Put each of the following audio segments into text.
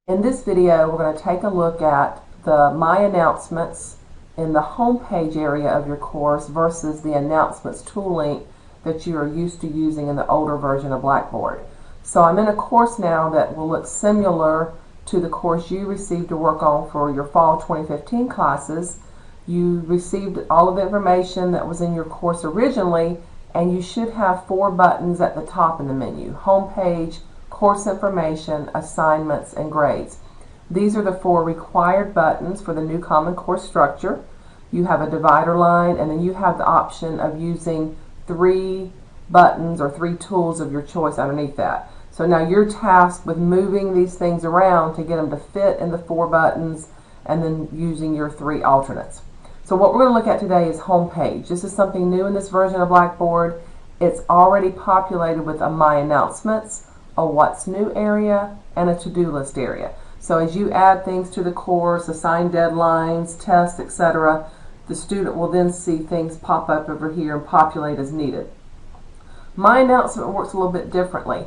In this video, we're going to take a look at the My Announcements in the home page area of your course versus the Announcements tool link that you are used to using in the older version of Blackboard. So I'm in a course now that will look similar to the course you received to work on for your fall 2015 classes. You received all of the information that was in your course originally, and you should have 4 buttons at the top in the menu: Home Page, Course Information, Assignments, and Grades. These are the 4 required buttons for the new Common Core structure. You have a divider line, and then you have the option of using 3 buttons or 3 tools of your choice underneath that. So now you're tasked with moving these things around to get them to fit in the 4 buttons and then using your 3 alternates. So what we're going to look at today is Home Page. This is something new in this version of Blackboard. It's already populated with a My Announcements, a What's New area, and a To-Do List area. So as you add things to the course, assign deadlines, tests, etc., the student will then see things pop up over here and populate as needed. My Announcement works a little bit differently.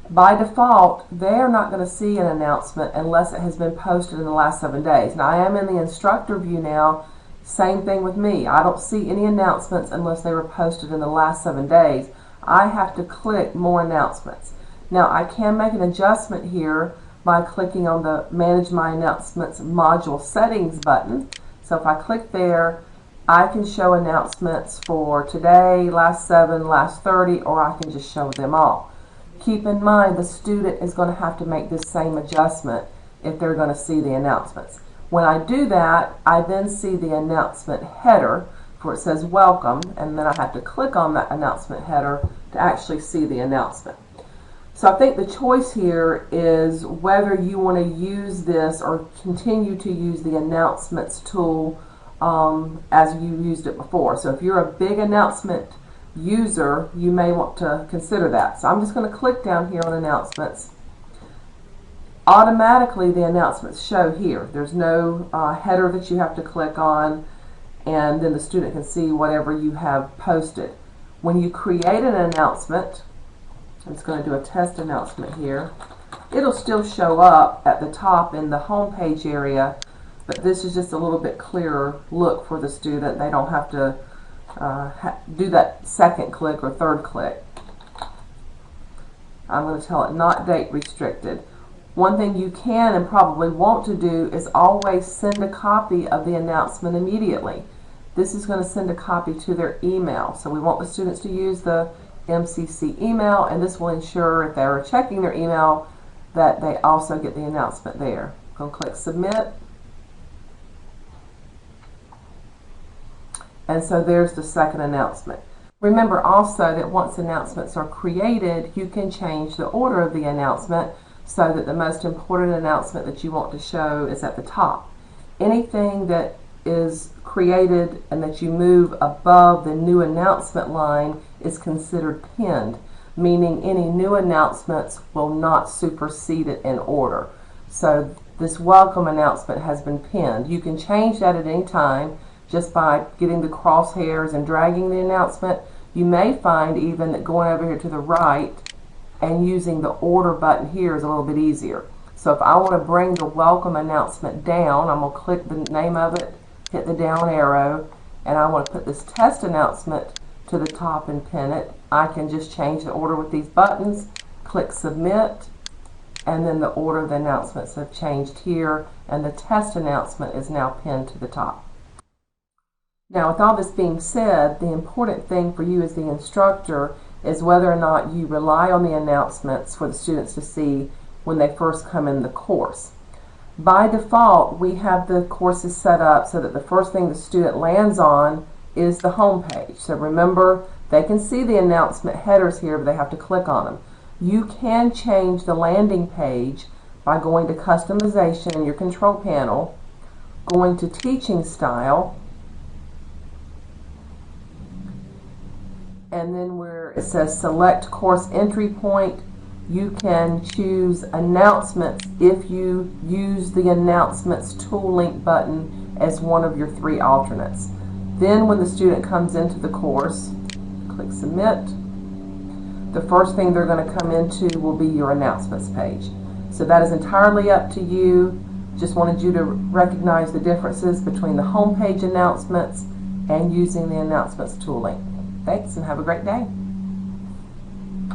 By default, they are not going to see an announcement unless it has been posted in the last 7 days. Now, I am in the instructor view now. Same thing with me. I don't see any announcements unless they were posted in the last 7 days. I have to click More Announcements. Now, I can make an adjustment here by clicking on the Manage My Announcements Module Settings button. So if I click there, I can show announcements for today, last 7, last 30, or I can just show them all. Keep in mind, the student is going to have to make this same adjustment if they're going to see the announcements. When I do that, I then see the announcement header where it says Welcome, and then I have to click on that announcement header to actually see the announcement. So I think the choice here is whether you want to use this or continue to use the Announcements tool as you used it before. So if you're a big announcement user, you may want to consider that. So I'm just going to click down here on Announcements. Automatically the announcements show here. There's no header that you have to click on, and then the student can see whatever you have posted. When you create an announcement, I'm just going to do a test announcement here. It'll still show up at the top in the home page area, but this is just a little bit clearer look for the student. They don't have to do that second click or third click. I'm going to tell it not date restricted. One thing you can and probably want to do is always send a copy of the announcement immediately. This is going to send a copy to their email. So we want the students to use the MCC email, and this will ensure if they're checking their email that they also get the announcement there. I'm going to click Submit. And so there's the second announcement. Remember also that once announcements are created, you can change the order of the announcement so that the most important announcement that you want to show is at the top. Anything that is created and that you move above the new announcement line is considered pinned, meaning any new announcements will not supersede it in order. So this welcome announcement has been pinned. You can change that at any time just by getting the crosshairs and dragging the announcement. You may find even that going over here to the right and using the order button here is a little bit easier. So if I want to bring the welcome announcement down, I'm going to click the name of it, hit the down arrow, and I want to put this test announcement to the top and pin it. I can just change the order with these buttons, click Submit, and then the order of the announcements have changed here, and the test announcement is now pinned to the top. Now, with all this being said, the important thing for you as the instructor is whether or not you rely on the announcements for the students to see when they first come in the course. By default, we have the courses set up so that the first thing the student lands on is the home page. So remember, they can see the announcement headers here, but they have to click on them. You can change the landing page by going to Customization in your control panel, going to Teaching Style, and then where it says Select Course Entry Point, you can choose Announcements if you use the Announcements tool link button as one of your 3 alternates. Then when the student comes into the course, click Submit. The first thing they're going to come into will be your announcements page. So that is entirely up to you. Just wanted you to recognize the differences between the homepage announcements and using the announcements tooling. Thanks and have a great day.